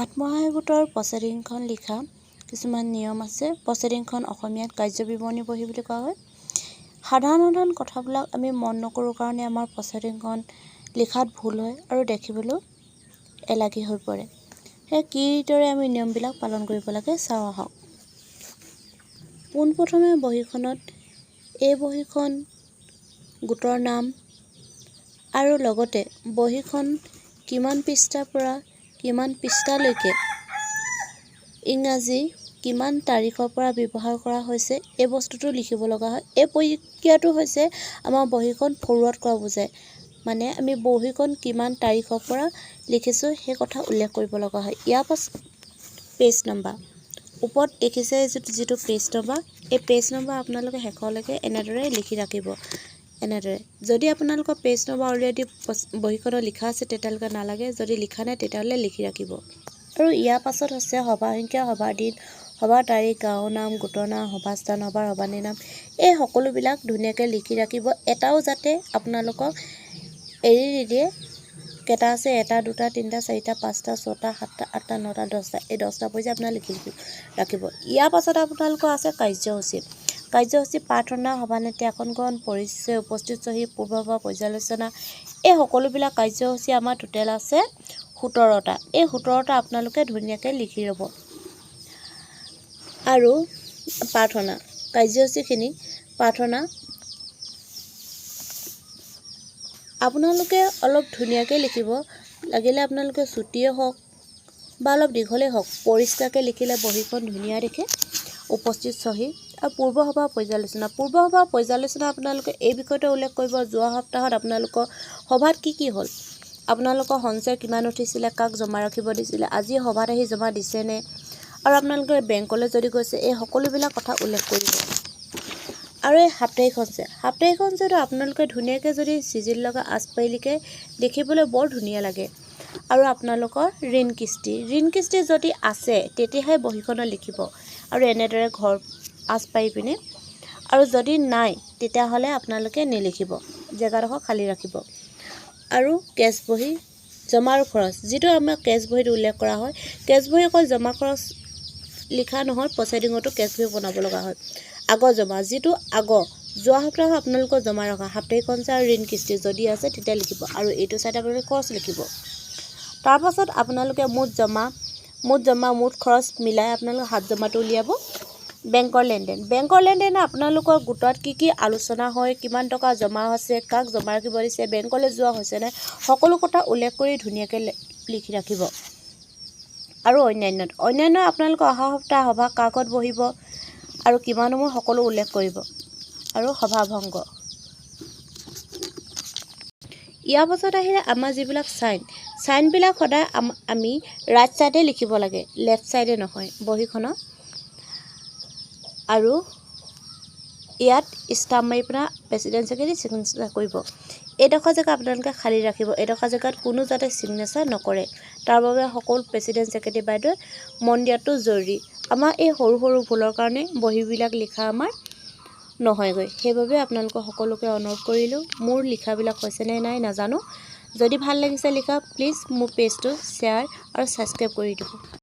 আত্মসহায়ক গোটৰ প্ৰচিডিংখন লিখা কিছুমান নিয়ম আছে। প্ৰচিডিংখন অসমীয়াত কাৰ্য বিৱৰণী বহী বুলি কোৱা হয়। সাধাৰণ কথাবিলাক আমি মন নকৰোঁ কাৰণে আমাৰ প্ৰচিডিংখন লিখাত ভুল হয় আৰু দেখিবলৈও এলাগী হৈ পৰে। সেই কিদৰে আমি নিয়মবিলাক পালন কৰিব লাগে চাওঁ আহক। পোনপ্ৰথমে বহীখনত এই বহীখন গোটৰ নাম আৰু লগতে বহীখন কিমান পৃষ্ঠাৰ পৰা কিমান পৃষ্ঠালৈকে ইংৰাজী কিমান তাৰিখৰ পৰা ব্যৱহাৰ কৰা হৈছে এই বস্তুটো লিখিব লগা হয়। এই প্ৰক্ৰিয়াটো হৈছে আমাৰ বহীখন ফৰৱাৰ্ড কৰা বুজায়। মানে আমি বহীখন কিমান তাৰিখৰ পৰা লিখিছোঁ সেই কথা উল্লেখ কৰিব লগা হয়। ইয়াৰ পাছত পেজ নম্বৰ ওপৰত দেখিছে যিটো পেজ নম্বৰ, এই পেজ নম্বৰ আপোনালোকে শেষলৈকে এনেদৰে লিখি ৰাখিব। এনেদৰে যদি আপোনালোকৰ পেজ নম্বৰ অলৰেডি বহীখনত লিখা আছে তেতিয়ালৈকে নালাগে, যদি লিখা নাই তেতিয়াহ'লে লিখি ৰাখিব। আৰু ইয়াৰ পাছত হৈছে সভা সংখ্যা, সভাৰ দিন, সভাৰ তাৰিখ, গাঁৱৰ নাম, গোটৰ নাম, সভাস্থান, সভাৰ সভানেৰ নাম, এই সকলোবিলাক ধুনীয়াকৈ লিখি ৰাখিব। এটাও যাতে আপোনালোকক এৰি নিদিয়ে। কেইটা আছে 1, 2, 3, 4, 5, 6, 7, 8, 9, 10, এই 10টা পৰ্যায় আপোনাৰ লিখি ৰাখিব। ইয়াৰ পাছত আপোনালোকৰ আছে কাৰ্যসূচী। কাৰ্যসূচী প্ৰাৰ্থনা, সভানেত্ৰী, আসন গ্ৰহণ, পৰিচয়, উপস্থিত চহী, পূৰ্বসভা, পৰ্যালোচনা, এই সকলোবিলাক কাৰ্যসূচী আমাৰ টোটেল আছে 17টা। এই 17টা আপোনালোকে ধুনীয়াকৈ লিখি ল'ব। আৰু প্ৰাৰ্থনা কাৰ্যসূচীখিনি প্ৰাৰ্থনা আপোনালোকে অলপ ধুনীয়াকৈ লিখিব। লাগিলে আপোনালোকে চুটিয়ে হওক বা অলপ দীঘলেই হওক, পৰিষ্কাৰকৈ লিখিলে বহীখন ধুনীয়া দেখে। উপস্থিত চহী আৰু পূৰ্বসভা পৰ্যালোচনা। পূৰ্বসভা পৰ্যালোচনা আপোনালোকে এই বিষয়টো উল্লেখ কৰিব যোৱা সপ্তাহত আপোনালোকৰ সভাত কি হ'ল, আপোনালোকৰ সঞ্চয় কিমান উঠিছিলে, কাক জমা ৰাখিব দিছিলে, আজি সভাত আহি জমা দিছেনে, আৰু আপোনালোকে বেংকলৈ যদি গৈছে এই সকলোবিলাক কথা উল্লেখ কৰিব। আৰু এই সাপ্তাহিক সঞ্চয়, সাপ্তাহিক সঞ্চয়টো আপোনালোকে ধুনীয়াকৈ যদি চিজিল লগা আঁচপাৰি লিখে দেখিবলৈ বৰ ধুনীয়া লাগে। আৰু আপোনালোকৰ ঋণ কিস্তি যদি আছে তেতিয়াহে বহীখনত লিখিব। আৰু এনেদৰে ঘৰ আঁচপাৰি পিনে, আৰু যদি নাই তেতিয়াহ'লে আপোনালোকে নিলিখিব, জেগাডোখৰ খালী ৰাখিব। আৰু কেছ বহী, জমা আৰু খৰচ, যিটো আমাৰ কেছ বহীত উল্লেখ কৰা হয়। কেছ বহী অকল জমা খৰচ লিখা নহয়, প্ৰচিডিঙতো কেছ বহী বনাব লগা হয়। আগৰ জমা, যিটো যোৱা সপ্তাহত আপোনালোকৰ জমা ৰখা সাপ্তাহিক সঞ্চয় আৰু ঋণ কিস্তি যদি আছে তেতিয়া লিখিব। আৰু এইটো চাইডে আপোনালোকে খৰচ লিখিব। তাৰপাছত আপোনালোকে মুঠ জমা মুঠ খৰচ মিলাই আপোনালোকে হাত জমাটো উলিয়াব। বেংকৰ লেনদেন আপোনালোকৰ গোটত কি আলোচনা হয়, কিমান টকা জমা হৈছে, কাক জমা ৰাখিব দিছে, বেংকলৈ যোৱা হৈছে নাই, সকলো কথা উল্লেখ কৰি ধুনীয়াকৈ লিখি ৰাখিব। আৰু অন্যান্য আপোনালোকে অহা সপ্তাহ সভা কাগত বহিব আৰু কিমান সময় সকলো উল্লেখ কৰিব। আৰু সভাভংগ, ইয়াৰ পাছত আহিলে আমাৰ যিবিলাক চাইনবিলাক সদায় আমি ৰাইট চাইডে লিখিব লাগে, লেফ্ট চাইডে নহয় বহীখনৰ। আৰু ইয়াত ষ্টাম্প মাৰি পেলাই প্ৰেচিডেণ্ট ছেক্ৰেটাৰী ছিগনেচাৰ কৰিব। এইডোখৰ জেগা আপোনালোকে খালী ৰাখিব। এইডোখৰ জেগাত কোনো যাতে ছিগনেচাৰ নকৰে, তাৰ বাবে সকলো প্ৰেচিডেণ্ট ছেক্ৰেটাৰী বাইদেৱে মন দিয়াটো জৰুৰী। আমাৰ এই সৰু ভুলৰ কাৰণে বহীবিলাক লিখা আমাৰ নহয়গৈ। সেইবাবে আপোনালোকক সকলোকে অনুৰোধ কৰিলোঁ। মোৰ লিখাবিলাক হৈছেনে নাই নাজানো। যদি ভাল লাগিছে লিখা প্লিজ মোৰ পেজটো শ্বেয়াৰ আৰু ছাবস্ক্ৰাইব কৰি দিব।